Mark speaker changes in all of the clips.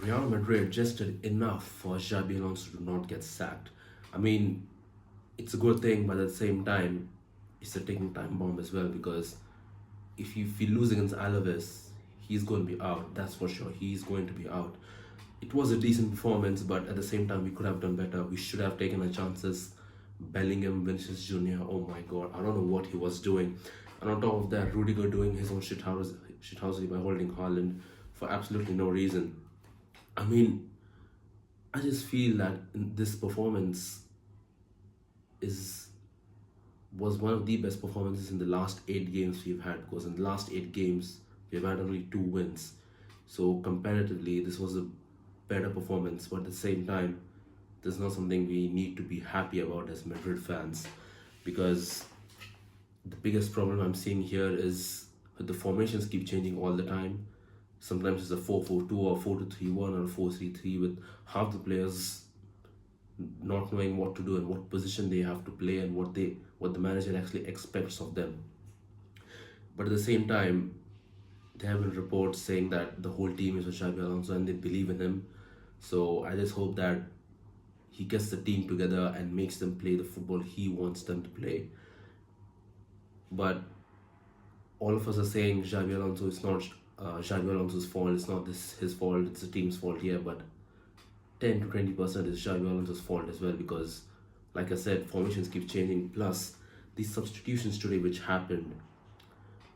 Speaker 1: Real Madrid just did enough for Xabi Alonso to not get sacked. I mean, it's a good thing, but at the same time, it's a ticking time bomb as well because if you lose against Alaves, he's going to be out. That's for sure. He's going to be out. It was a decent performance, but at the same time, we could have done better. We should have taken our chances. Bellingham, Vinicius Jr. Oh my God, I don't know what he was doing. And on top of that, Rudiger doing his own shithousery by holding Haaland for absolutely no reason. I mean, I just feel that this performance is was one of the best performances in the last 8 games we've had, because in the last 8 games we've had only 2 wins. So comparatively, this was a better performance, but at the same time, there's not something we need to be happy about as Madrid fans, because the biggest problem I'm seeing here is the formations keep changing all the time. Sometimes it's a 4-4-2 or 4-2-3-1 or 4-3-3 with half the players not knowing what to do and what position they have to play and what the manager actually expects of them. But at the same time, there have been reports saying that the whole team is with Xabi Alonso and they believe in him. So I just hope that he gets the team together and makes them play the football he wants them to play. But all of us are saying Xabi Alonso is not Xabi Alonso's fault. It's not his fault. It's the team's fault. Yeah, but 10 to 20% is Xabi Alonso's fault as well because, like I said, formations keep changing. Plus, these substitutions today which happened,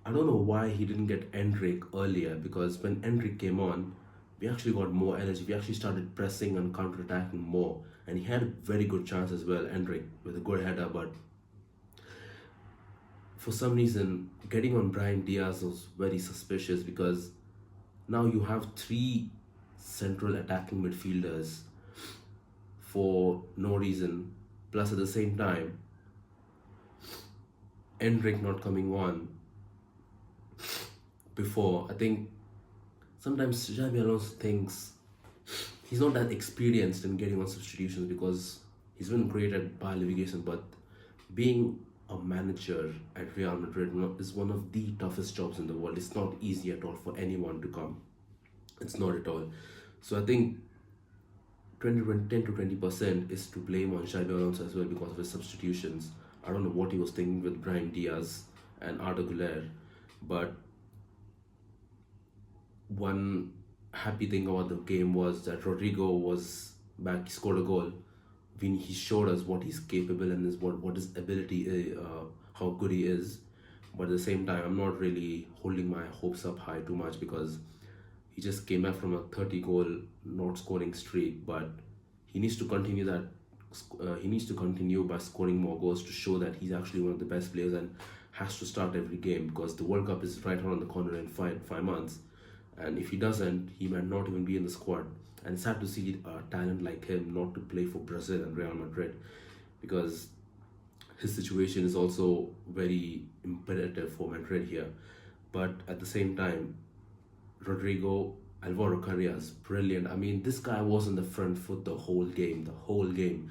Speaker 1: I don't know why he didn't get Endrick earlier, because when Endrick came on, we actually got more energy. We actually started pressing and counter-attacking more. And he had a very good chance as well, Endrick, with a good header. But for some reason, getting on Brian Diaz was very suspicious because now you have three central attacking midfielders for no reason. Plus, at the same time, Endrick not coming on before. I think sometimes Xabi Alonso thinks he's not that experienced in getting on substitutions because he's been great at Bayer Leverkusen, but being a manager at Real Madrid is one of the toughest jobs in the world. It's not easy at all for anyone to come. It's not at all. So I think 10 to 20% is to blame on Xabi Alonso as well because of his substitutions. I don't know what he was thinking with Brian Diaz and Arda Güler, but one happy thing about the game was that Rodrigo was back. He scored a goal. He showed us what he's capable and what his ability is, how good he is. But at the same time, I'm not really holding my hopes up high too much because he just came back from a 30-goal not scoring streak. But he needs to continue that. He needs to continue by scoring more goals to show that he's actually one of the best players and has to start every game because the World Cup is right around the corner in five months. And if he doesn't, he might not even be in the squad. And it's sad to see a talent like him not to play for Brazil and Real Madrid because his situation is also very imperative for Madrid here. But at the same time, Rodrigo, Alvaro Carreras, brilliant. I mean, this guy was on the front foot the whole game,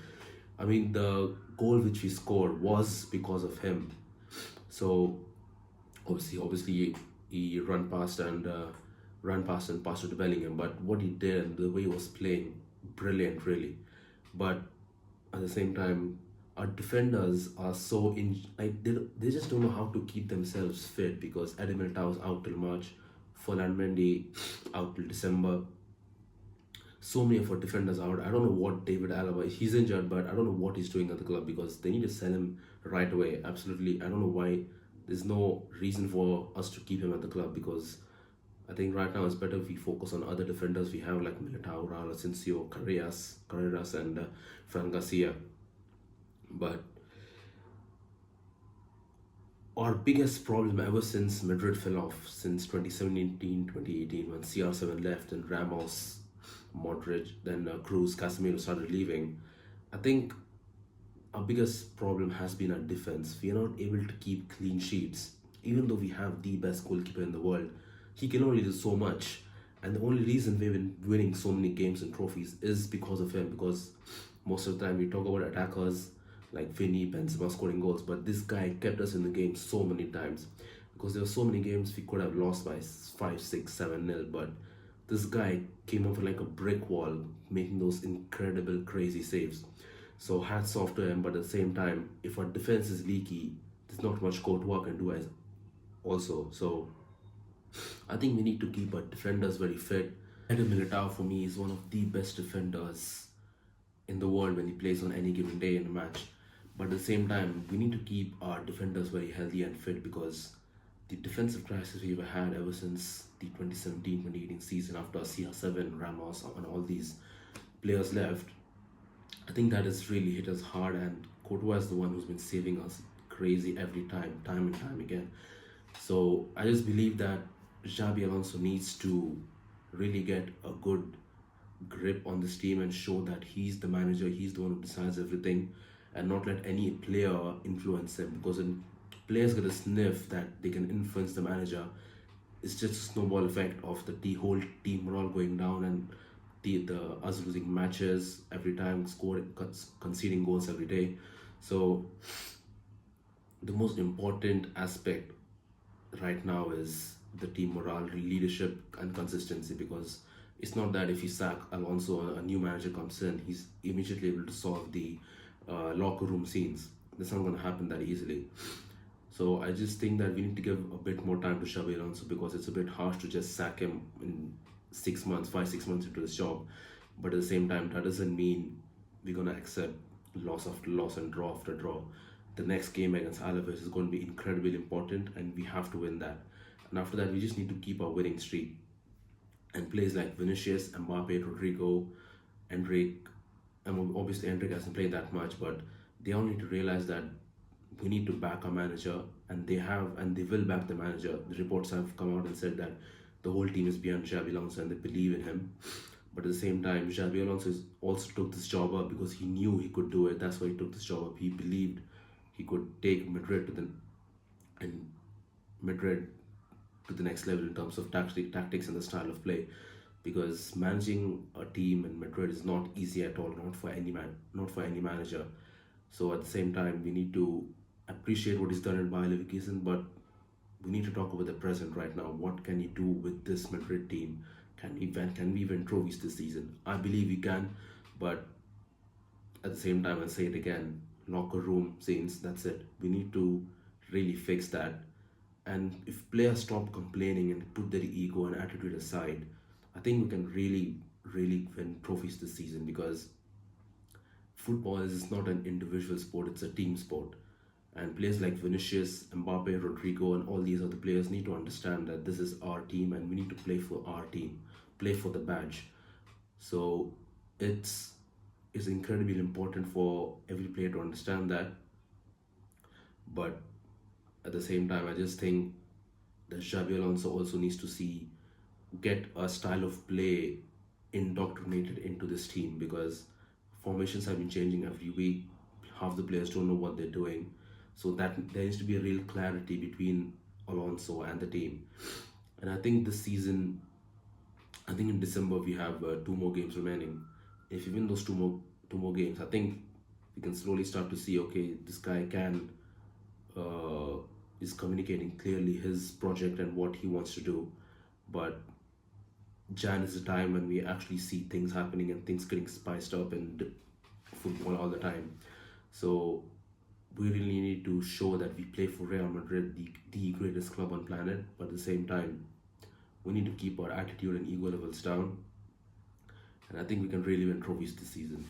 Speaker 1: I mean, the goal which he scored was because of him. So, obviously, he ran past and passed it to Bellingham. But what he did and the way he was playing, brilliant, really. But at the same time, our defenders are so they just don't know how to keep themselves fit because Eddie Militao is out till March, Ferland Mendy out till December. So many of our defenders out. I don't know what David Alaba, he's injured, but I don't know what he's doing at the club because they need to sell him right away. Absolutely, I don't know why. There's no reason for us to keep him at the club because I think right now it's better if we focus on other defenders we have like Militao, Raul Asensio, Carreras, and Fran Garcia. But our biggest problem ever since Madrid fell off, since 2017-2018 when CR7 left and Ramos, Modric, then Cruz, Casemiro started leaving, I think our biggest problem has been our defense. We are not able to keep clean sheets. Even though we have the best goalkeeper in the world, he can only do so much. And the only reason we've been winning so many games and trophies is because of him. Because most of the time we talk about attackers like Vinny, Benzema scoring goals, but this guy kept us in the game so many times. Because there were so many games we could have lost by 5, 6, 7 nil, but This guy came over like a brick wall, making those incredible, crazy saves. So hats off to him. But at the same time, if our defense is leaky, there's not much Courtois can do as also. So I think we need to keep our defenders very fit. Eder Militao for me is one of the best defenders in the world when he plays on any given day in a match. But at the same time, we need to keep our defenders very healthy and fit because the defensive crisis we've had ever since the 2017-2018 season after CR7, Ramos, and all these players left, I think that has really hit us hard. And Courtois is the one who's been saving us crazy every time and time again. So I just believe that Xabi Alonso needs to really get a good grip on this team and show that he's the manager, he's the one who decides everything, and not let any player influence him. Because when players get a sniff that they can influence the manager, it's just a snowball effect of the whole team morale going down and the us losing matches every time, conceding goals every day. So the most important aspect right now is the team morale, leadership, and consistency. Because it's not that if you sack Alonso, a new manager comes in, he's immediately able to solve the locker room scenes. That's not going to happen that easily. So I just think that we need to give a bit more time to Xabi Alonso because it's a bit harsh to just sack him in 6 months, 5, 6 months into his job. But at the same time, that doesn't mean we're gonna accept loss after loss and draw after draw. The next game against Alaves is going to be incredibly important, and we have to win that. And after that, we just need to keep our winning streak. And players like Vinicius, Mbappe, Rodrigo, Endrick, and obviously Endrick hasn't played that much, but they all need to realize that we need to back our manager, and they have, and they will back the manager. The reports have come out and said that the whole team is behind Xabi Alonso and they believe in him. But at the same time, Xabi Alonso also took this job up because he knew he could do it. That's why he took this job up. He believed he could take and Madrid to the next level in terms of tactics and the style of play. Because managing a team in Madrid is not easy at all, not for any manager. So at the same time, we need to appreciate what he's done in Bayer Leverkusen, but we need to talk about the present right now. What can he do with this Madrid team? Can we win trophies this season? I believe we can, but at the same time, I'll say it again: locker room scenes. That's it. We need to really fix that. And if players stop complaining and put their ego and attitude aside, I think we can really win trophies this season. Because football is not an individual sport; it's a team sport. And players like Vinicius, Mbappe, Rodrigo, and all these other players need to understand that this is our team and we need to play for our team, play for the badge. So it's incredibly important for every player to understand that. But at the same time, I just think that Xabi Alonso also needs to get a style of play indoctrinated into this team, because formations have been changing every week. Half the players don't know what they're doing. So that there needs to be a real clarity between Alonso and the team. And I think this season, I think in December we have 2 more games remaining. If you win those two more games, I think we can slowly start to see, okay, this guy uh, is communicating clearly his project and what he wants to do. But Jan is a time when we actually see things happening and things getting spiced up in football all the time. So we really need to show that we play for Real Madrid, the greatest club on planet. But at the same time, we need to keep our attitude and ego levels down. And I think we can really win trophies this season.